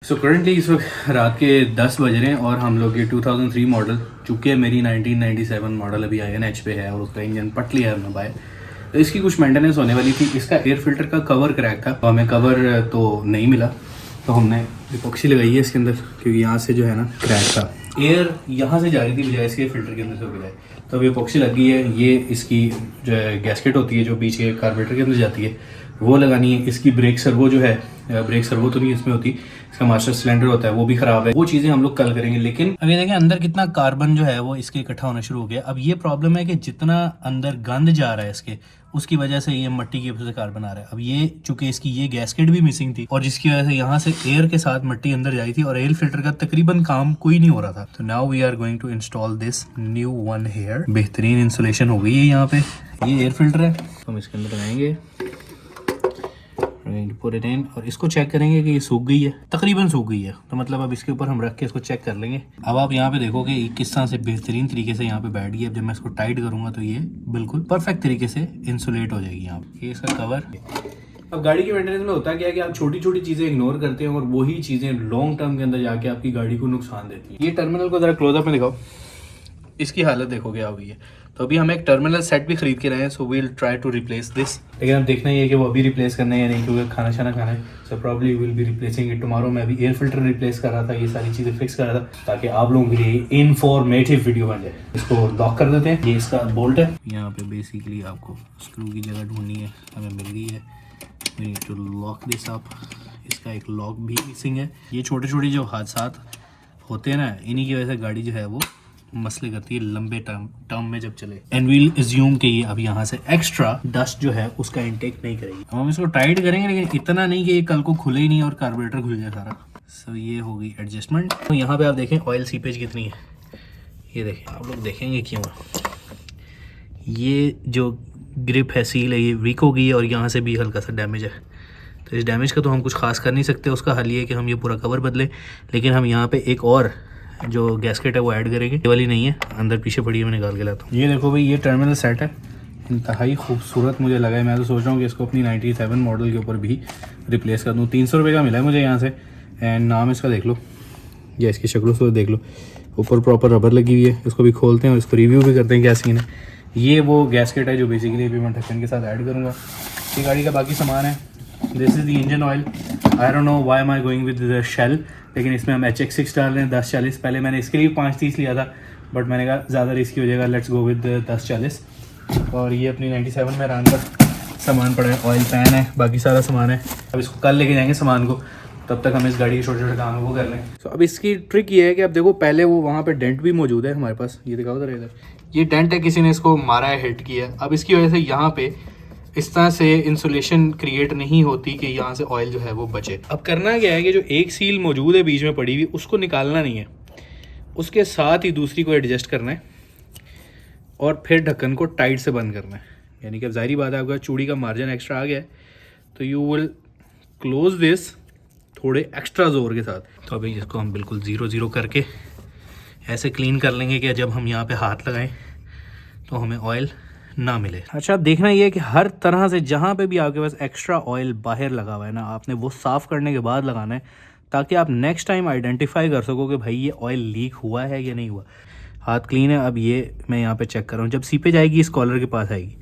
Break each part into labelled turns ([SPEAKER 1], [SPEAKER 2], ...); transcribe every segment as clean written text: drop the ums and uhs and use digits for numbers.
[SPEAKER 1] So currently इस वक्त रात के 10 बज रहे हैं और हम लोग ये 2003 मॉडल, चूँकि मेरी 1997 मॉडल अभी INH पे है और उसका इंजन पट लिया है हमने बाय, तो इसकी कुछ मेंटेनेंस होने वाली थी। इसका एयर फिल्टर का कवर क्रैक था, तो हमें कवर तो नहीं मिला, तो हमने इपॉक्सी लगाई है इसके अंदर, क्योंकि यहाँ से जो है ना क्रैक था, एयर यहाँ से जा रही थी बजाय इसके फिल्टर के अंदर से बजाय, तो अभी इपॉक्सी लगी है। ये इसकी जो है गैस्केट होती है जो बीच के कार्बोरेटर के अंदर जाती है, वो लगानी है। इसकी ब्रेक सर्वो जो है, ब्रेक सर्वो तो नहीं इसमें होती, इसका मास्टर सिलेंडर होता है, वो भी खराब है। वो चीज़ें हम लोग कल करेंगे। लेकिन अभी देखें अंदर कितना कार्बन जो है वो इसके इकट्ठा होना शुरू हो गया। अब ये प्रॉब्लम है कि जितना अंदर गंद जा रहा है इसके, उसकी वजह से ये मट्टी की वजह से कार्बन आ रहा है। अब ये चूंकि इसकी ये गैस्केट भी मिसिंग थी और जिसकी वजह से यहाँ से एयर के साथ मट्टी अंदर जाई थी और एयर फिल्टर का तकरीबन काम कोई नहीं हो रहा था। तो now we are going to install this new one here. बेहतरीन इंसुलेशन हो गई है यहाँ पे। ये एयर फिल्टर है, हम इसके अंदर लगाएंगे और इसको चेक करेंगे कि ये सूख गई है। तकरीबन सूख गई है, तो मतलब अब इसके ऊपर हम रख के इसको चेक कर लेंगे। अब आप यहाँ पे देखोगे ये किस तरह से बेहतरीन तरीके से यहाँ पे बैठ गई। अब जब मैं इसको टाइट करूंगा तो ये बिल्कुल परफेक्ट तरीके से इंसुलेट हो जाएगी। यहाँ पे ये इसका कवर। अब गाड़ी के मेंटेनेंस में होता क्या है कि आप छोटी छोटी चीजें इग्नोर करते हैं और वही चीजें लॉन्ग टर्म के अंदर जाके आपकी गाड़ी को नुकसान देती है। ये टर्मिनल को जरा क्लोजअप में दिखाओ, इसकी हालत देखोगे आप ये। तो अभी हम एक टर्मिनल सेट भी खरीद के रहे हैं, so we'll try to replace this. लेकिन अब देखना ही है कि वो अभी रिप्लेस करना है या नहीं, क्योंकि खाना शाना खाना है। So probably will be replacing it tomorrow. मैं अभी एयर फिल्टर रिप्लेस कर रहा था, ये सारी चीज़ें फिक्स कर रहा था ताकि आप लोगों के लिए इन्फॉर्मेटिव वीडियो बन जाए। इसको लॉक कर देते हैं। ये इसका बोल्ट है। यहाँ पे बेसिकली आपको स्क्रू की जगह ढूंढनी है, हमें मिल गई है। We need to lock this up. इसका एक लॉक भी मिसिंग है। ये छोटे छोटे जो हादसा होते हैं ना, इन्हीं की वजह से गाड़ी जो है वो मसले करती है लंबे टर्म में जब चले। एंड वील अज्यूम कि ये अब यहाँ से एक्स्ट्रा डस्ट जो है उसका इंटेक नहीं करेगी। हम इसको टाइट करेंगे, लेकिन इतना नहीं कि ये कल को खुले ही नहीं और कार्बोरेटर खुल जाए सारा। सो ये होगी एडजस्टमेंट। तो यहाँ पे आप देखें ऑयल सीपेज कितनी है, ये देखें। आप लोग देखेंगे क्यों ये जो ग्रिप है, सील है, ये वीक हो गई है और यहाँ से भी हल्का सा डैमेज है। तो इस डैमेज का तो हम कुछ खास कर नहीं सकते। उसका हल ये है कि हम ये पूरा कवर बदलें। लेकिन हम यहाँ पे एक और जो गैस्केट है वो ऐड करेंगे। ये वाली नहीं है, अंदर पीछे पड़ी है, मैं निकाल के लाता हूँ। ये देखो भाई, ये टर्मिनल सेट है, इंतहाई खूबसूरत मुझे लगा है। मैं तो सोच रहा हूँ कि इसको अपनी 97 मॉडल के ऊपर भी रिप्लेस कर दूँ। 300 रुपये का मिला है मुझे यहाँ से। एंड नाम इसका देख लो, या इसकी शक्ल से देख लो, ऊपर प्रॉपर रबर लगी हुई है। इसको भी खोलते हैं और इसको रिव्यू भी करते हैं क्या सीन है। ये वो गैस्केट है जो बेसिकली अभी मैं ढक्कन के साथ ऐड करूँगा। ये गाड़ी का बाकी सामान है। This is the engine oil. I don't know why am I going with the Shell, लेकिन इसमें हम HX6 डाल रहे हैं 1040। पहले मैंने इसके लिए 530 लिया था, बट मैंने कहा ज़्यादा रिस्की हो जाएगा, लेट्स गो विद 1040। और ये अपनी 97 में रन का सामान पड़ा है, ऑयल पैन है, बाकी सारा सामान है। अब इसको कल लेके जाएंगे सामान को, तब तक हम इस गाड़ी के छोटे छोटे काम है वो कर लें। तो अब इसकी ट्रिक ये है कि अब देखो, पहले वो वहाँ पे डेंट भी मौजूद है हमारे पास, ये दिखाओ उधर इधर। ये डेंट है, किसी ने इसको मारा है, हिट किया है। अब इसकी वजह से यहाँ पे इस तरह से इंसुलेशन क्रिएट नहीं होती कि यहाँ से ऑयल जो है वो बचे। अब करना क्या है कि जो एक सील मौजूद है बीच में पड़ी हुई, उसको निकालना नहीं है, उसके साथ ही दूसरी को एडजस्ट करना है और फिर ढक्कन को टाइट से बंद करना है। यानी कि अब जाहिर बात है, आपका चूड़ी का मार्जिन एक्स्ट्रा आ गया है, तो यू विल क्लोज दिस थोड़े एक्स्ट्रा जोर के साथ। तो अभी इसको हम बिल्कुल 0-0 करके ऐसे क्लीन कर लेंगे कि जब हम यहाँ पे हाथ लगाएं तो हमें ऑयल ना मिले। अच्छा, अब देखना ये है कि हर तरह से जहाँ पे भी आपके पास एक्स्ट्रा ऑयल बाहर लगा हुआ है ना, आपने वो साफ़ करने के बाद लगाना है, ताकि आप नेक्स्ट टाइम आइडेंटिफाई कर सको कि भाई ये ऑयल लीक हुआ है या नहीं हुआ। हाथ क्लीन है। अब ये मैं यहाँ पे चेक कर रहा हूँ, जब सीपेज आएगी इस कॉलर के पास आएगी।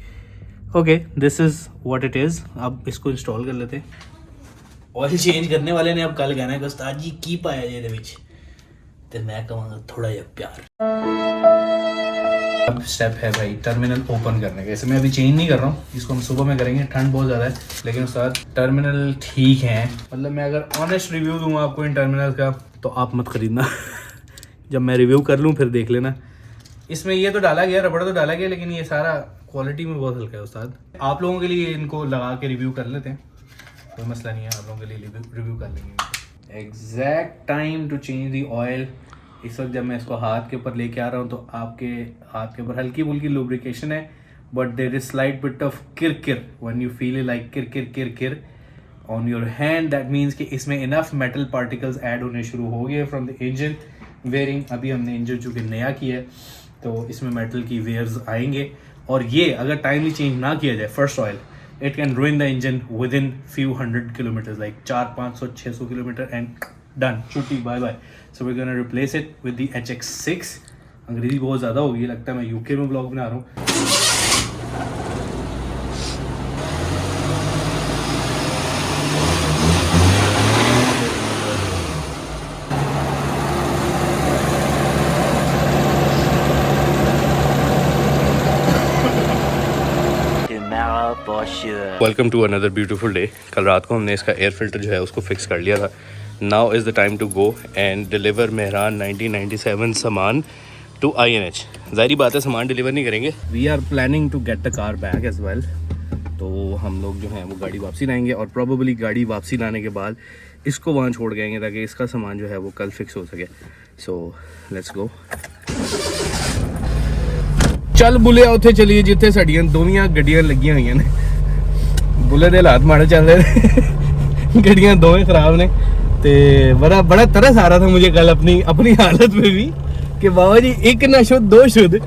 [SPEAKER 1] Okay, this is what it is. अब इसको इंस्टॉल कर लेते हैं। ऑयल चेंज करने वाले ने अब कल कहना है कि उस्ताद जी की पाया जे विच, तो मैं कहूँगा थोड़ा जिहा प्यार। अब स्टेप है भाई टर्मिनल ओपन करने का। इसे मैं अभी चेंज नहीं कर रहा हूँ, इसको हम सुबह में करेंगे, ठंड बहुत ज़्यादा है। लेकिन उस्ताद टर्मिनल ठीक है, मतलब मैं अगर ऑनेस्ट रिव्यू दूंगा आपको इन टर्मिनल का, तो आप मत खरीदना। जब मैं रिव्यू कर लूँ फिर देख लेना। इसमें ये तो डाला गया, रबड़ तो डाला गया, लेकिन ये सारा क्वालिटी में बहुत हल्का है उस्ताद। आप लोगों के लिए इनको लगा के रिव्यू कर लेते हैं, कोई मसला नहीं है, आप लोगों के लिए रिव्यू कर लेंगे। Exact time to change the oil. इस वक्त जब मैं इसको हाथ के ऊपर लेके आ रहा हूँ, तो आपके हाथ के ऊपर हल्की फुल्की लुब्रिकेशन है, but there is slight bit of किर व्हेन यू फील लाइक किर on your hand. That means कि इसमें इनफ मेटल पार्टिकल्स ऐड होने शुरू हो गए फ्रॉम द इंजन वेयरिंग। अभी हमने इंजन चूँकि नया किया है, तो इसमें मेटल की वेयर्स आएंगे, और ये अगर टाइमली चेंज ना किया जाए first oil, it can ruin the engine within few hundred kilometers, like 400, 500, 600 kilometre, and done, छुट्टी, bye bye. So we gonna replace it with the HX6। अंग्रेजी बहुत ज़्यादा हो गई, लगता है मैं यूके में ब्लॉग बना रहा हूँ। Welcome to another beautiful day. कल रात को हमने इसका एयर फिल्टर जो है उसको फिक्स कर लिया था। Now is the time to go and deliver Mehran 1997 सामान टू INH। ज़ाहिर बात है सामान डिलीवर नहीं करेंगे। We are planning to get the car back as well. तो हम लोग जो हैं वो गाड़ी वापसी लाएंगे और प्रॉबेबली गाड़ी वापसी लाने के बाद इसको वहाँ छोड़ गएंगे ताकि इसका सामान जो है वो कल फिक्स हो सके। So let's go. चल बुलिया उत्थे चलिए जिथे साड़ियां दोवियां गड्डियां लगियां हुई ने। बुले दे हालात माड़े चल रहे गड्डियां दोवें खराब ने। ते बड़ा तरस आ रहा था मुझे कल अपनी हालत में भी कि बाबा जी एक ना शुद्ध दो शुद्ध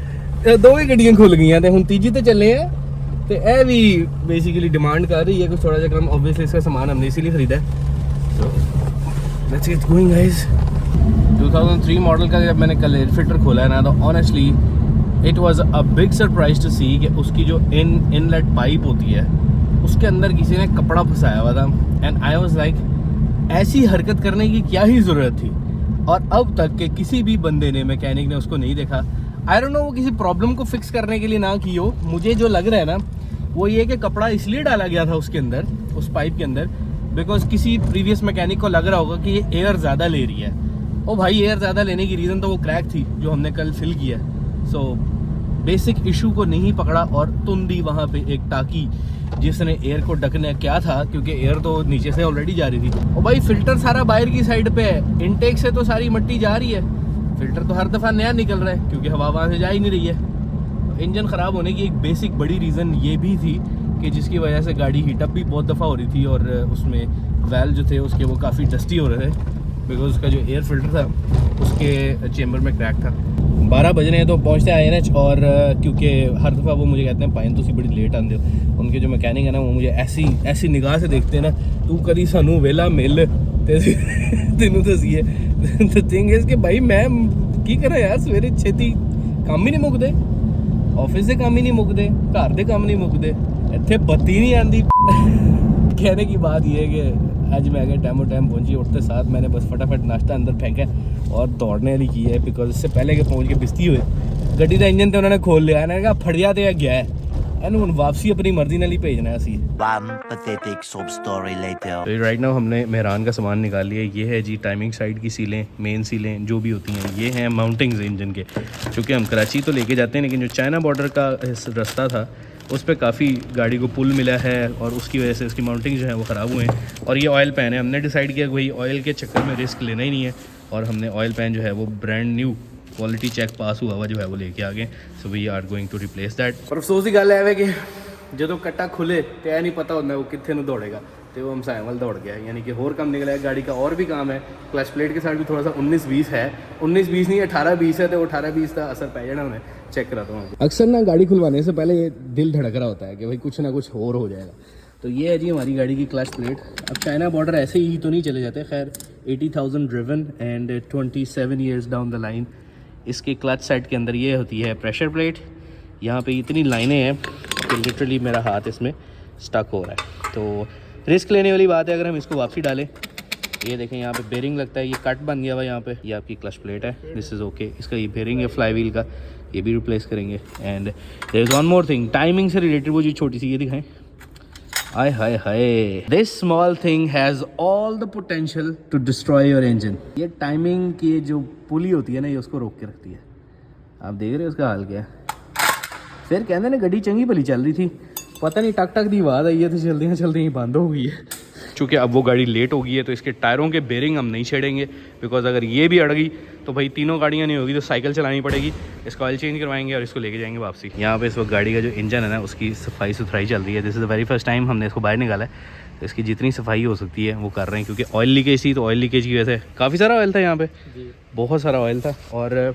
[SPEAKER 1] दोवें गड्डियां खुल गई ते हुण तीजी ते चले हैं। तो यह भी बेसिकली डिमांड कर रही है कुछ थोड़ा सा कम। ऑब्वियसली इसका सामान हमने इसीलिए खरीदा है। So let's get going guys. 2003 model का जब मैंने कल एयर फिल्टर खोला है ना, तो honestly it was a big surprise to see कि उसकी जो इनलेट पाइप होती है उसके अंदर किसी ने कपड़ा फंसाया हुआ था। एंड आई वाज लाइक ऐसी हरकत करने की क्या ही ज़रूरत थी। और अब तक के किसी भी बंदे ने, मैकेनिक ने उसको नहीं देखा। आई डोंट नो वो किसी प्रॉब्लम को फिक्स करने के लिए ना की हो। मुझे जो लग रहा है ना वो ये कि कपड़ा इसलिए डाला गया था उसके अंदर, उस पाइप के अंदर, बिकॉज किसी प्रीवियस मैकेनिक को लग रहा होगा कि ये एयर ज़्यादा ले रही है। ओ भाई, एयर ज़्यादा लेने की रीज़न तो वो क्रैक थी जो हमने कल फिल किया। सो बेसिक इशू को नहीं पकड़ा और तुम दी वहाँ पे एक टाकी जिसने एयर को ढकना क्या था, क्योंकि एयर तो नीचे से ऑलरेडी जा रही थी। और भाई फिल्टर सारा बाहर की साइड पे है, इनटेक से तो सारी मिट्टी जा रही है, फिल्टर तो हर दफ़ा नया निकल रहा है क्योंकि हवा वहाँ से जा ही नहीं रही है। इंजन ख़राब होने की एक बेसिक बड़ी रीज़न ये भी थी कि जिसकी वजह से गाड़ी हीटअप भी बहुत दफ़ा हो रही थी और उसमें वेल जो थे उसके वो काफ़ी डस्टी हो रहे थे बिकॉज उसका जो एयर फिल्टर था उसके चेम्बर में क्रैक था। 12 बज रहे हैं तो पहुँचते हैं INH। और क्योंकि हर दफ़ा वो मुझे कहते हैं पाइन तुसी बड़ी लेट आते हो। उनके जो मैकेनिक है ना वो मुझे ऐसी निगाह से देखते हैं ना, तू कभी सानू वेला मिल तेनू दसीए। द थिंग इज कि भाई मैं की करा यार, सवेरे छेती काम ही नहीं मुकते, ऑफिस के काम ही नहीं मुकते, घर के काम नहीं मुकते, इतने बत्ती नहीं आती। कहने की बात यह है कि आज मैं अगर टाइमो टाइम पहुंची, उठते साथ मैंने बस फटाफट नाश्ता अंदर फेंका और दौड़ने वाली की है बिकॉज इससे पहले कि पहुंच के बिस्ती हुए गड्डी का इंजन तो उन्होंने खोल लिया। इन्होंने कहा फड़िया तो गया है, इन्होंने वापसी अपनी मर्जी नाल ही भेजना है। राइट नाउ हमने मेहरान का सामान निकाल लिया। ये है जी टाइमिंग साइड की सीलें, मेन सीलें जो भी होती हैं, ये हैं माउंटिंग्स इंजन के। चूँकि हम कराची तो लेके जाते हैं लेकिन जो चाइना बॉर्डर का रास्ता था उस पर काफ़ी गाड़ी को पुल मिला है और उसकी वजह से उसकी माउंटिंग जो है वो ख़राब हुए हैं। और ये ऑयल पैन है, हमने डिसाइड किया कि भाई ऑयल के चक्कर में रिस्क लेना ही नहीं है और हमने ऑयल पैन जो है वो brand new quality check pass हुआ जो है वो लेके आ गए। So we are going to replace that. पर अफसोस की गल है कि जो कट्टा खुले तो यह नहीं पता होता वो कितने में दौड़ेगा, तो वो हमसाए वाल दौड़ गया। यानी कि होर काम निकला है, गाड़ी का और भी काम है। क्लच प्लेट के साथ भी थोड़ा सा 19-20 है, 19-20 नहीं 18-20 है, तो 18-20 का असर पै जाना उन्हें। चेक कराता हूँ। अक्सर ना गाड़ी खुलवाने से पहले ये दिल धड़क रहा होता है कि भाई कुछ ना कुछ और हो जाएगा। तो ये है जी हमारी गाड़ी की क्लच प्लेट। अब चाइना बॉर्डर ऐसे ही तो नहीं चले जाते, खैर 80,000 driven and 27 years down the line. इसके क्लच साइड के अंदर ये होती है प्रेशर प्लेट। यहाँ पे इतनी लाइनें हैं कि लिटरली मेरा हाथ इसमें स्टक हो रहा है। तो रिस्क लेने वाली बात है अगर हम इसको वापसी डालें। ये देखें यहाँ पे बेरिंग लगता है, ये कट बन गया हुआ यहाँ पे। ये आपकी क्लच प्लेट है, दिस इज़ ओके। इसका ये बेरिंग है फ्लाई व्हील का, ये भी रिप्लेस करेंगे। And there is one more thing, timing से रिलेटेड वो जो छोटी सी ये दिखाएं। आय हाय हाय, this small thing has all the potential to destroy your engine. ये टाइमिंग की जो पुली होती है ना, ये उसको रोक के रखती है। आप देख रहे हो उसका हाल क्या है। फिर कहते ना गड्डी चंगी भली चल रही थी, पता नहीं टक टक की आवाज़ आई है तो चलते ही बंद हो गई है। चूँकि अब वो गाड़ी लेट हो गई है तो इसके टायरों के बेरिंग हम नहीं छेड़ेंगे बिकॉज अगर ये भी अड़ गई तो भाई तीनों गाड़ियाँ नहीं होगी तो साइकिल चलानी पड़ेगी। इसका ऑयल चेंज करवाएंगे और इसको लेके जाएंगे वापसी। यहाँ पे इस वक्त गाड़ी का जो इंजन है ना उसकी सफाई सुथराई चल रही है। This is the very first time हमने इसको बाहर निकाला है, तो इसकी जितनी सफाई हो सकती है वो कर रहे हैं क्योंकि ऑयल लीकेज थी। तो ऑयल लीकेज की वजह से काफ़ी सारा ऑयल था यहाँ पे, बहुत सारा ऑयल था। और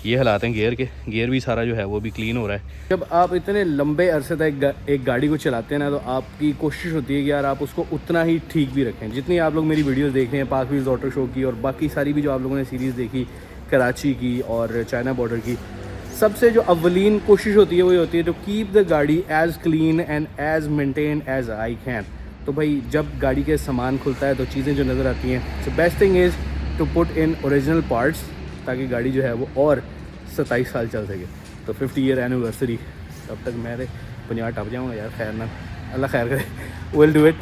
[SPEAKER 1] ये हालात हैं गियर के, गियर भी सारा जो है वो भी क्लीन हो रहा है।
[SPEAKER 2] जब आप इतने लंबे अरसे तक एक गाड़ी को चलाते हैं ना, तो आपकी कोशिश होती है कि यार आप उसको उतना ही ठीक भी रखें। जितनी आप लोग मेरी वीडियोस देख रहे हैं पार्क व्हील्स ऑटो शो की और बाकी सारी भी जो आप लोगों ने सीरीज़ देखी कराची की और चाइना बॉर्डर की, सबसे जो अव्वलीन कोशिश होती है वही होती है टू कीप द गाड़ी as clean and as maintain as I can. तो भाई जब गाड़ी के सामान खुलता है तो चीज़ें जो नज़र आती हैं, so best thing is to put in original parts, ताकि गाड़ी जो है वो और 27 साल चल सके। तो 50 ईयर एनिवर्सरी, तब तक मेरे 50 टप जाऊँगा यार, खैर ना, अल्लाह खैर करे, विल डू इट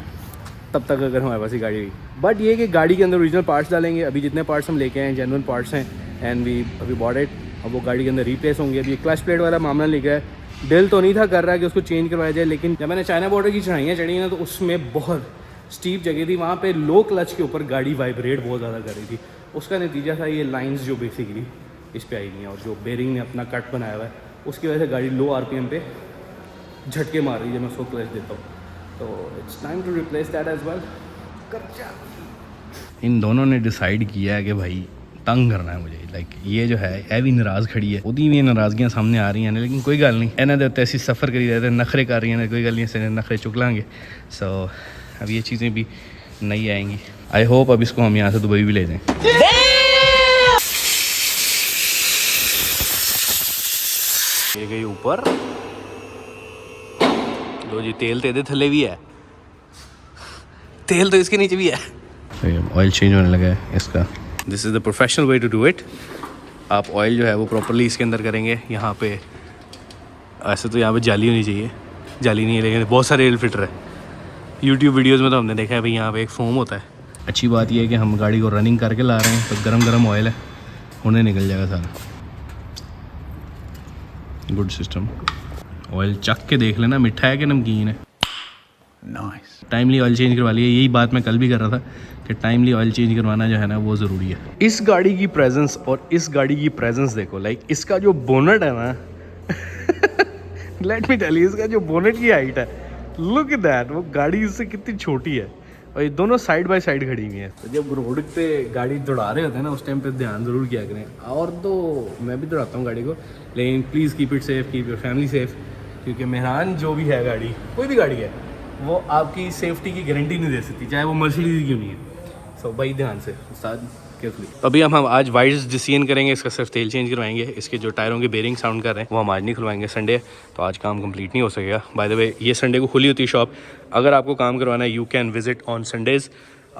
[SPEAKER 2] तब तक अगर हमारे पास ही गाड़ी हुई। बट ये कि गाड़ी के अंदर ओरिजिनल पार्ट्स डालेंगे। अभी जितने पार्ट्स हम लेके आए हैं जेन्युइन पार्ट्स हैं एंड वी अभी बॉट इट। अब वो गाड़ी के अंदर रिप्लेस होंगे। अभी क्लच प्लेट वाला मामला लिखा है, दिल तो नहीं था कर रहा कि उसको चेंज करवाया जाए, लेकिन जब मैंने चाइना बॉर्डर की चढ़ाइयाँ चढ़ी ना तो उसमें बहुत स्टीप जगह थी, वहाँ पे लो क्लच के ऊपर गाड़ी वाइब्रेट बहुत ज़्यादा कर रही थी। उसका नतीजा था ये लाइंस जो बेसिकली इस पे आई नहीं है, और जो बेरिंग ने अपना कट बनाया हुआ है उसकी वजह से गाड़ी लो आरपीएम पे झटके मार रही है जब मैं उसको क्लच देता हूँ। तो it's time to replace that as well.
[SPEAKER 1] इन दोनों ने डिसाइड किया है कि भाई तंग करना है मुझे। लाइक ये जो है भी नाराज़ खड़ी है, उदी भी नाराज़गियाँ सामने आ रही हैं, लेकिन कोई गल नहीं, इन्हों के उत्ते असीं सफ़र करी रहते नखरे कर रही हैं, कोई गल नहीं, इसे नखरे चुक लाँगे। सो अब ये चीज़ें भी नहीं आएंगी। आई होप अब इसको हम यहाँ से दुबई भी ले जाएँ। ये गई ऊपर, लो जी तेल तो इधर थले भी है, तेल तो इसके नीचे भी है। ऑयल चेंज होने लगा है इसका। This is the professional way to do it. आप ऑयल जो है वो प्रॉपरली इसके अंदर करेंगे। यहाँ पे ऐसे तो यहाँ पे जाली होनी चाहिए, जाली नहीं है, लेकिन बहुत सारे ऑयल फिल्टर है। यूट्यूब वीडियोस में तो हमने देखा है भाई यहाँ पे एक फोम होता है। अच्छी बात यह है कि हम गाड़ी को रनिंग करके ला रहे हैं, तो गरम गरम ऑयल है, उन्हें निकल जाएगा सारा। Good system. ऑयल चख के देख लेना मिठा है कि नमकीन है। नाइस। टाइमली ऑयल चेंज करवा लिया। यही बात मैं कल भी कर रहा था कि टाइमली ऑयल चेंज करवाना जो है ना वो ज़रूरी है। इस गाड़ी की प्रेजेंस और इस गाड़ी की प्रेजेंस देखो। लाइक इसका जो बोनट है ना लेट मी टेल यू, इसका जो बोनट की हाइट है, लुक एट दैट, वो गाड़ी इससे कितनी छोटी है, और ये दोनों साइड बाय साइड खड़ी हुई हैं। तो जब रोड पे गाड़ी दौड़ा रहे होते हैं ना उस टाइम पे ध्यान ज़रूर किया करें। और तो मैं भी दौड़ाता हूँ गाड़ी को, लेकिन please keep it safe, keep your family safe, क्योंकि मेहरान जो भी है गाड़ी, कोई भी गाड़ी है, वो आपकी सेफ्टी की गारंटी नहीं दे सकती, चाहे वो मर्सिडीज क्यों नहीं है। सो भाई ध्यान से उस्ताद केयरफुली। अभी हम आज वाइड्स डिसीजन करेंगे, इसका सिर्फ तेल चेंज करवाएंगे। इसके जो टायरों के बेरिंग साउंड कर रहे हैं वो हम आज नहीं खुलवाएंगे, संडे, तो आज काम कंप्लीट नहीं हो सकेगा। बाय द वे ये संडे को खुली होती है शॉप। अगर आपको काम करवाना है you can visit on Sundays,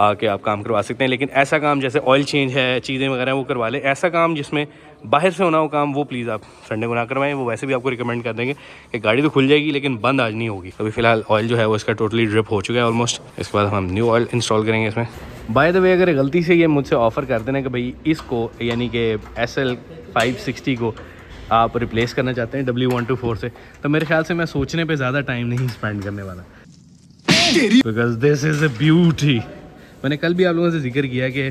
[SPEAKER 1] आके आप काम करवा सकते हैं। लेकिन ऐसा काम जैसे ऑयल चेंज है, चीज़ें वगैरह वो करवा लें। ऐसा काम जिसमें बाहर से होना हो काम, वो प्लीज़ आप संडे को ना करवाएं। वो वैसे भी आपको रिकमेंड कर देंगे कि गाड़ी तो खुल जाएगी लेकिन बंद आज नहीं होगी। अभी फ़िलहाल ऑयल जो है वो इसका टोटली ड्रिप हो चुका है ऑलमोस्ट। इसके बाद हम न्यू ऑयल इंस्टॉल करेंगे इसमें। बाय द वे अगर गलती से ये मुझसे ऑफ़र कर देना कि भाई इसको यानी कि SL 560 को आप रिप्लेस करना चाहते हैं W124 से, तो मेरे ख्याल से मैं सोचने पे ज़्यादा टाइम नहीं स्पेंड करने वाला, because this is a beauty. मैंने कल भी आप लोगों से जिक्र किया कि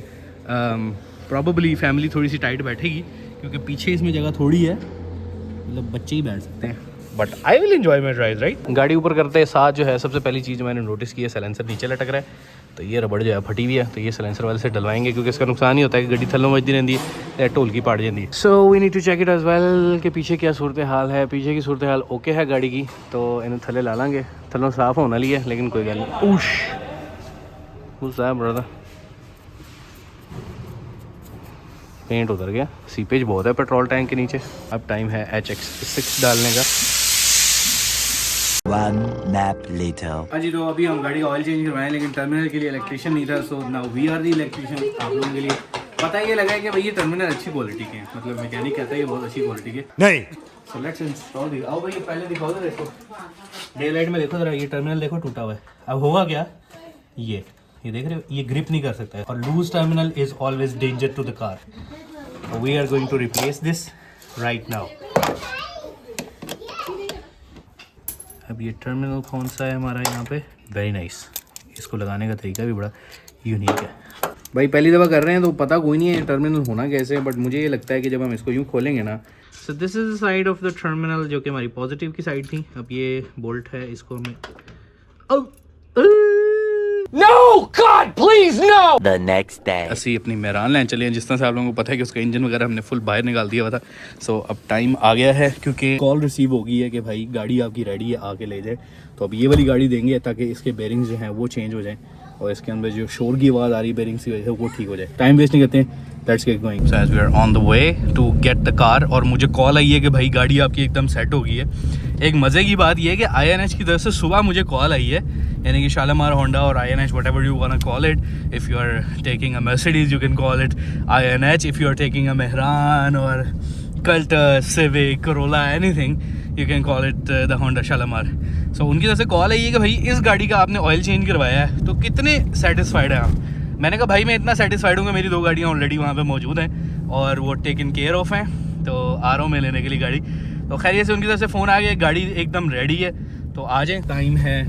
[SPEAKER 1] प्रॉबली फैमिली थोड़ी सी टाइट बैठेगी, क्योंकि पीछे इसमें जगह थोड़ी है, मतलब बच्चे ही बैठ सकते हैं, but I will enjoy my drive right. गाड़ी ऊपर करते साथ जो है सबसे पहली चीज़ मैंने नोटिस की है, साइलेंसर नीचे लटक रहा है। तो ये रबड़ जो है फटी हुई है, तो ये साइलेंसर वाले से डलवाएंगे, क्योंकि इसका नुकसान ही होता है कि गाड़ी थल्लों बजती रहती है, ढोल की पाड़ जाती है। So we need to check it as well कि पीछे क्या सूरत हाल है। पीछे की सूरत हाल ओके है गाड़ी की, तो इन्हें थल्ले ला लाँगे। थल्लों साफ़ होने वाली है, लेकिन कोई गल नहीं। उश ब्रदर, पेंट उतर गया, सीपेज बहुत है पेट्रोल टैंक के नीचे। अब टाइम है HX6 डालने का।
[SPEAKER 3] One nap later.
[SPEAKER 2] हाँ जी, तो अभी हम गाड़ी ऑयल चेंज करवाएं, लेकिन टर्मिनल के लिए इलेक्ट्रिशियन नहीं था, so now we are the electrician. आप लोगों के लिए पता ये लगा है कि भाई ये टर्मिनल अच्छी क्वालिटी के हैं, मतलब मैकेनिक कहता है ये बहुत अच्छी क्वालिटी के
[SPEAKER 3] नहीं।
[SPEAKER 2] सो लेट्स इंस्टॉल दी। आओ भाई पहले दिखाओ जरा इसको, डे लाइट में देखो जरा, ये टर्मिनल देखो टूटा हुआ है। अब होगा क्या, ये देख रहे हो, ये ग्रिप नहीं कर सकता है, और loose terminal is always danger to the car. We are going to replace this right now. अब ये टर्मिनल कौन सा है हमारा यहाँ पे, वेरी नाइस। इसको लगाने का तरीका भी बड़ा यूनिक है। भाई पहली दफ़ा कर रहे हैं तो पता कोई नहीं है टर्मिनल होना कैसे है, बट मुझे ये लगता है कि जब हम इसको यूँ खोलेंगे ना, so this is the side of the terminal जो कि हमारी पॉजिटिव की साइड थी। अब ये बोल्ट है, इसको हमें No, God, please, no!
[SPEAKER 3] The next day.
[SPEAKER 2] ਅਸੀਂ अपनी मेहरान लैन चले हैं, जिस तरह से आप लोगों को पता है कि उसका इंजन वगैरह हमने फुल बाहर निकाल दिया हुआ था। सो अब टाइम आ गया है क्योंकि कॉल रिसीव हो गई है कि भाई गाड़ी आपकी रेडी है, आके ले जाए। तो अब ये वाली गाड़ी देंगे ताकि इसके बेरिंग्स जो हैं वो चेंज हो जाएं और इसके अंदर जो शोर की आवाज़ आ रही है बेरिंग्स की वजह से वो ठीक हो जाए। टाइम वेस्ट नहीं करते हैं, let's get going. So as we are on the way to get the car, और मुझे कॉल आई है कि भाई गाड़ी आपकी एकदम सेट हो गई है। एक मज़े की बात यह है कि INH की तरफ से सुबह मुझे कॉल आई है, यानी कि शालामार होंडा और INH, whatever you wanna call it. If you are taking a Mercedes, you can call it INH. If you are taking a Mehran or Cultus, Civic, Corolla, anything, you can call it the Honda Shalimar. So उनकी तरफ से call आई है कि भाई इस गाड़ी का आपने ऑयल चेंज करवाया है, तो कितने सेटिस्फाइड हैं आप? मैंने कहा भाई मैं इतना सेटिस्फाइड हूँ कि मेरी 2 गाड़ियाँ ऑलरेडी वहाँ पे मौजूद हैं और वो टेकन केयर ऑफ हैं, तो आ रहा हूँ मैं लेने के लिए गाड़ी। तो खैरियत से उनकी तरफ से फ़ोन आ गया, गाड़ी एकदम रेडी है, तो आ जाए। टाइम है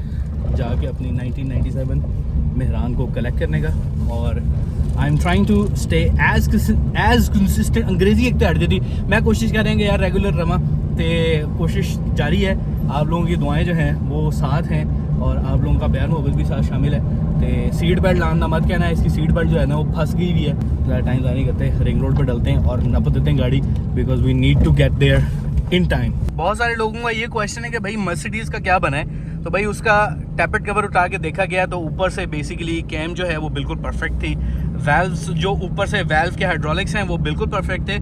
[SPEAKER 2] जाके अपनी 1997 मेहरान को कलेक्ट करने का, और I am trying to stay as consistent. अंग्रेज़ी एक तो थी, मैं कोशिश करेंगे यार रेगुलर रवा, तो कोशिश जारी है। आप लोगों की दुआएं जो हैं वो साथ हैं और आप लोगों का प्यार मोहब्बत भी साथ शामिल है। तो सीट बेल्ट लाना मत कहना है, इसकी सीट बेल्ट जो है ना वो फंस गई हुई है। ज़्यादा टाइम ज़्यादा नहीं करते, रिंग रोड पर डलते हैं और नप देते हैं गाड़ी, because we need to get there in time. बहुत सारे लोगों का ये क्वेश्चन है कि भाई मर्सिडीज़ का क्या बना है, तो भाई उसका टैपेट कवर उठा के देखा गया तो ऊपर से बेसिकली कैम जो है वो बिल्कुल परफेक्ट थी। वेल्व्स जो ऊपर से वेल्व के हाइड्रोलिक्स हैं वो बिल्कुल परफेक्ट थे।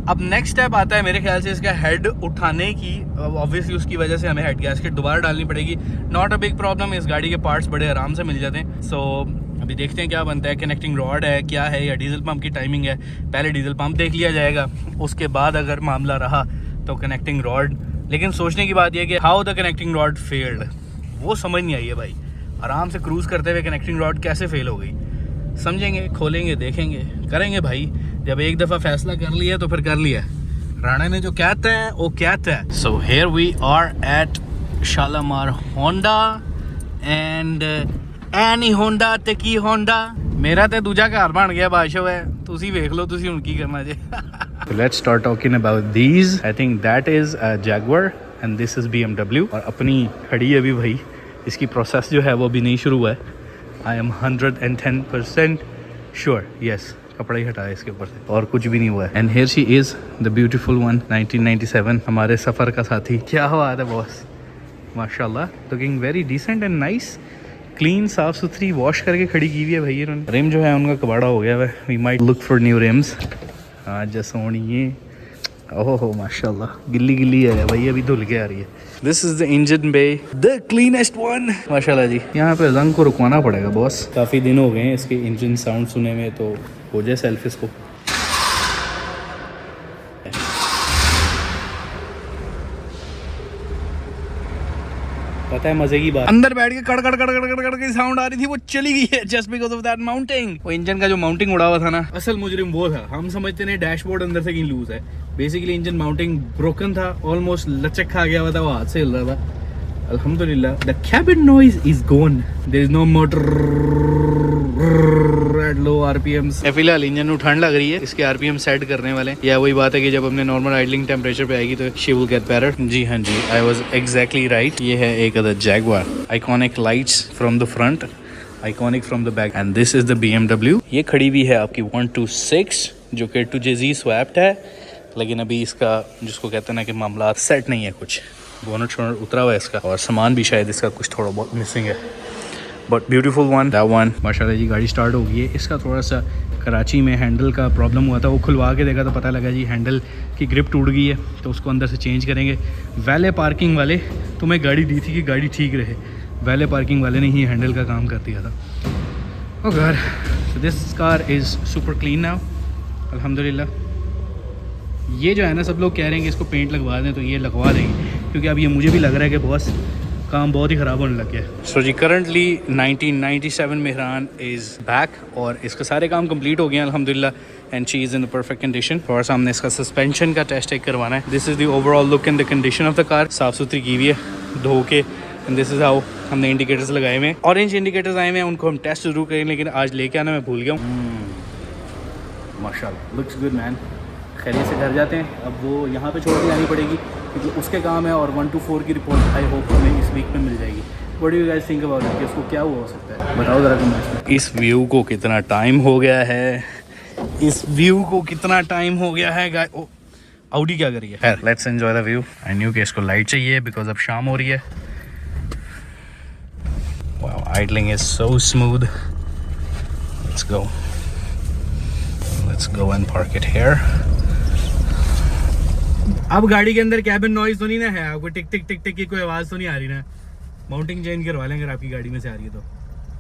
[SPEAKER 2] अब नेक्स्ट स्टेप आता है मेरे ख्याल से इसका हेड उठाने की। ऑब्वियसली उसकी वजह से हमें हेड गैस्केट दोबारा डालनी पड़ेगी। नॉट अ बिग प्रॉब्लम, इस गाड़ी के पार्ट्स बड़े आराम से मिल जाते हैं। सो अभी देखते हैं क्या बनता है, कनेक्टिंग रॉड है क्या है, या डीजल पम्प की टाइमिंग है। पहले डीजल पम्प देख लिया जाएगा, उसके बाद अगर मामला रहा तो कनेक्टिंग रॉड। लेकिन सोचने की बात यह कि how the connecting rod failed, वो समझ नहीं आई है भाई। आराम से क्रूज़ करते हुए कनेक्टिंग रॉड कैसे फेल हो गई, समझेंगे, खोलेंगे, देखेंगे, करेंगे भाई। जब एक दफ़ा फैसला कर लिया तो फिर कर लिया। राणा ने जो कहते हैं वो कहता है। So here we are at Shalimar Honda and any Honda ते की होंडा। मेरा तो दूजा घर बन गया बादशाह है, तुसी वेख लो तुसी हुण की करना जे। Let's start talking about these. I think that is a Jaguar and this is BMW। और अपनी खड़ी है भी भाई, इसकी प्रोसेस जो है वो अभी नहीं शुरू हुआ है। आई एम 110% श्योर, यस, कपड़ा ही हटाया इसके ऊपर से और कुछ भी नहीं हुआ है। And here she is the beautiful one 1997, हमारे सफ़र का साथी। क्या बात है बॉस, माशाल्लाह, looking very decent and nice, clean, साफ़ सुथरी, वॉश करके खड़ी की हुई है भाई इन्होंने। रिम जो है उनका कबाड़ा हो गया है, we might look for new rims. हाँ जसोनी ये, ओहो माशाल्लाह, गिल्ली गिल्ली है भाई, अभी धुल के आ रही है। This is the engine bay, the cleanest one माशाल्लाह जी। यहाँ पे रंग को रुकवाना पड़ेगा बॉस, काफ़ी दिन हो गए हैं इसके इंजन साउंड सुने में, तो हो जाए सेल्फ इसको। पता है मजे की बात, अंदर बैठ के कड़ कड़ कड़ कड़ कड़ कड़ की साउंड आ रही थी, वो चली गई है just because of that mounting. वो इंजन का जो माउंटिंग उड़ा हुआ था ना, असल मुजरिम वो था। हम समझते नहीं डैशबोर्ड अंदर से कहीं लूज है, बेसिकली इंजन माउंटिंग ब्रोकन था, ऑलमोस्ट लचक खा गया हुआ था, वो हाथ से हिल रहा था। अल्हम्दुलिल्लाह the cabin noise is gone, there is no motor at low RPMs. फिलहाल इंजन में ठंड लग रही है, इसके आरपीएम सेट करने वाले। या वही बात है कि जब हमने नॉर्मल आइडलिंग टेम्परेचर पे आएगी तो शी विल गेट बेटर। जी हाँ जी, आई वाज एग्जैक्टली राइट। ये है एक other Jaguar, iconic lights from the front, iconic from the back, and this is the BMW। ये खड़ी भी है आपकी 126 जो कि 2JZ स्वैप्ड है, लेकिन अभी इसका जिसको कहते हैं ना कि मामला सेट नहीं है, कुछ बोनट शोनट उतरा हुआ है इसका, और सामान भी शायद इसका कुछ थोड़ा बहुत मिसिंग है। But beautiful one, that one. माशाल्लाह जी गाड़ी स्टार्ट हो गई है। इसका थोड़ा सा कराची में हैंडल का प्रॉब्लम हुआ था, वो खुलवा के देखा तो पता लगा जी हैंडल की ग्रिप टूट गई है, तो उसको अंदर से चेंज करेंगे। वैले पार्किंग वाले तुम्हें गाड़ी दी थी कि गाड़ी ठीक रहे, वैले पार्किंग वाले ने ही हैंडल का काम कर दिया था। ओ घर, so this car is super clean now अल्हम्दुलिल्लाह। ये जो है ना, सब लोग कह रहे हैं कि इसको पेंट लगवा दें, तो ये लगवा देंगे, क्योंकि अब ये मुझे भी लग रहा है कि बॉस काम बहुत ही ख़राब होने लग गया है। सो जी करंटली 1997 मेहरान इज़ बैक, और इसके सारे काम कंप्लीट हो गए हैं अल्हम्दुलिल्लाह, and she is in the perfect condition. और सामने इसका सस्पेंशन का टेस्ट एक करवाना है। This is the overall look and the condition of the car, साफ़ सुथरी की हुई है धो के। एंड दिस इज़ हाउ हमने इंडिकेटर्स लगाए हुए हैं, ऑरेंज इंडिकेटर्स आए हुए हैं, उनको हम टेस्ट जरूर करें, लेकिन आज लेके आना मैं भूल गया हूँ। माशाल्लाह लुक्स गुड मैन। खैरियत से घर जाते हैं, अब वो यहाँ पे छोड़ के आनी पड़ेगी क्योंकि उसके काम है, और 1 to 4 की रिपोर्ट आई होप हमें इस वीक में मिल जाएगी। What do you guys think about it कि उसको क्या हुआ हो सकता है, बताओ ज़रा कमेंट्स में।
[SPEAKER 1] इस व्यू को कितना टाइम हो गया है, इस व्यू को कितना टाइम हो गया है गाइस। ओ ऑडी क्या कर रही है? Let's enjoy the view. I knew कि इसको लाइट चाहिए बिकॉज अब शाम हो रही है। Wow, idling is so smooth. Let's go and park it here. अब गाड़ी के अंदर कैबिन नॉइज तो नहीं ना है? आपको टिक टिक टिक टिक की कोई आवाज़ तो नहीं आ रही ना? माउंटिंग चेंज करवा लेंगे अगर आपकी गाड़ी में से आ रही है तो।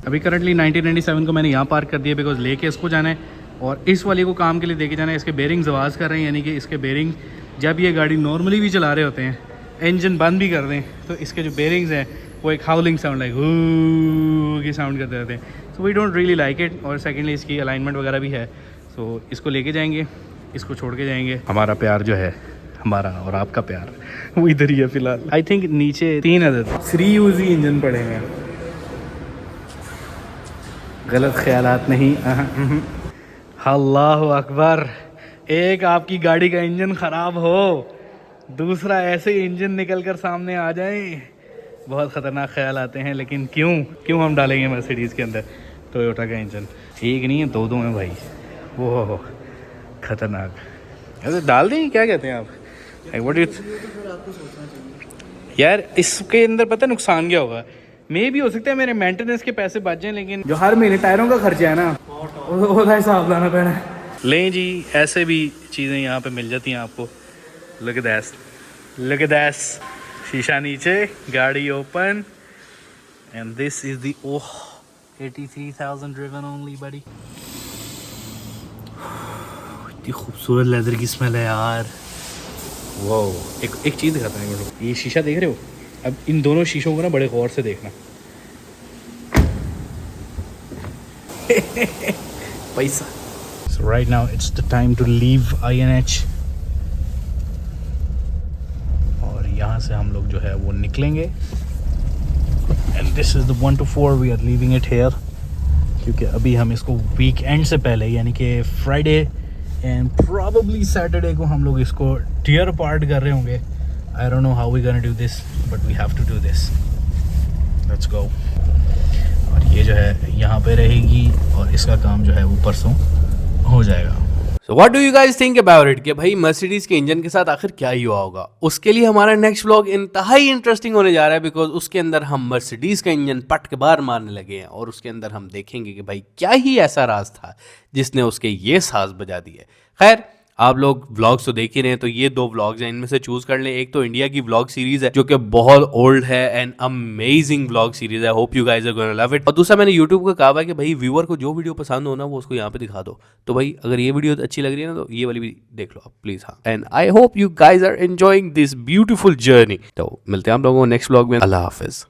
[SPEAKER 1] अभी करंटली 1997 को मैंने यहाँ पार्क कर दिया बिकॉज लेके इसको जाना है और इस वाले को काम के लिए देके जाना है। इसके बेरिंग्स आवाज़ कर रहे हैं, यानी कि इसके बेरिंग जब ये गाड़ी नॉर्मली भी चला रहे होते हैं, इंजन बंद भी कर दें तो इसके जो बेरिंग्स हैं वो एक हाउलिंग साउंड लाइक हू की साउंड करते रहते हैं। So we don't really like it. और सेकेंडली इसकी अलाइनमेंट वगैरह भी है। सो इसको लेके जाएंगे, इसको छोड़ के जाएंगे। हमारा प्यार जो है, हमारा और आपका प्यार, वो इधर ही है फिलहाल। आई थिंक नीचे 3 अदद
[SPEAKER 2] 3 यूजी इंजन पड़े हैं, गलत ख्यालात नहीं।
[SPEAKER 1] अल्लाह अकबर। एक आपकी गाड़ी का इंजन ख़राब हो, दूसरा ऐसे ही इंजन निकल कर सामने आ जाए, बहुत ख़तरनाक ख्याल आते हैं। लेकिन क्यों हम डालेंगे मर्सिडीज़ के अंदर टोयोटा का इंजन? एक नहीं है, 2 हैं भाई। वो ख़तरनाक। ऐसे डाल दें, क्या कहते हैं आप? What do you यार इसके अंदर पता नुकसान क्या होगा? मे भी हो सकता है मेरे मेंटेनेंस के पैसे बच जाएं, लेकिन
[SPEAKER 2] जो हर महीने टायरों का खर्चा है ना, उसका हिसाब लाना पैना है।
[SPEAKER 1] लें जी, ऐसे भी चीज़ें यहाँ पे मिल जाती हैं आपको। Look at this, look at this। शीशा नीचे, गाड़ी open, and this is the 83,000 driven only बड़ी। इतनी खूबसूरत लेदर की स्मेल है यार। वो एक चीज़ दिखाता है, ये शीशा देख रहे हो? अब इन दोनों शीशों को ना बड़े गौर से देखना। पैसा। So right now it's the time to leave INH। और यहाँ से हम लोग जो है वो निकलेंगे। And this is the 1 to 4 we are leaving it here। क्योंकि अभी हम इसको वीकेंड से पहले, यानी कि फ्राइडे एंड प्रॉबली सैटरडे को हम लोग इसको टीयर अपार्ट कर रहे होंगे। I don't know how we gonna do this, but we have to do this. Let's go. और ये जो है यहाँ पे रहेगी और इसका काम जो है वो परसों हो जाएगा।
[SPEAKER 2] So what do you guys think about it कि भाई मर्सिडीज के इंजन के साथ आखिर क्या ही हुआ होगा? उसके लिए हमारा नेक्स्ट व्लॉग इंतहाई इंटरेस्टिंग होने जा रहा है बिकॉज उसके अंदर हम मर्सिडीज का इंजन पट के बाहर मारने लगे हैं और उसके अंदर हम देखेंगे कि भाई क्या ही ऐसा राज था जिसने उसके ये साज बजा दिए। खैर, आप लोग व्लॉग्स तो देख ही रहे हैं, तो ये 2 व्लॉग्स हैं, इनमें से चूज कर लें। एक तो इंडिया की व्लॉग सीरीज है जो कि बहुत ओल्ड है एंड अमेजिंग व्लॉग सीरीज है। Hope you guys are gonna love it. और दूसरा, मैंने यूट्यूब को कहा है कि भाई व्यूअर को जो वीडियो पसंद हो ना वो उसको यहाँ पे दिखा दो। तो भाई अगर ये वीडियो अच्छी लग रही है ना तो ये वाली भी देख लो आप प्लीज। हाँ, and I hope you guys are enjoying this beautiful journey. तो मिलते हैं आप लोगों को नेक्स्ट व्लॉग में। अल्लाह हाफिज।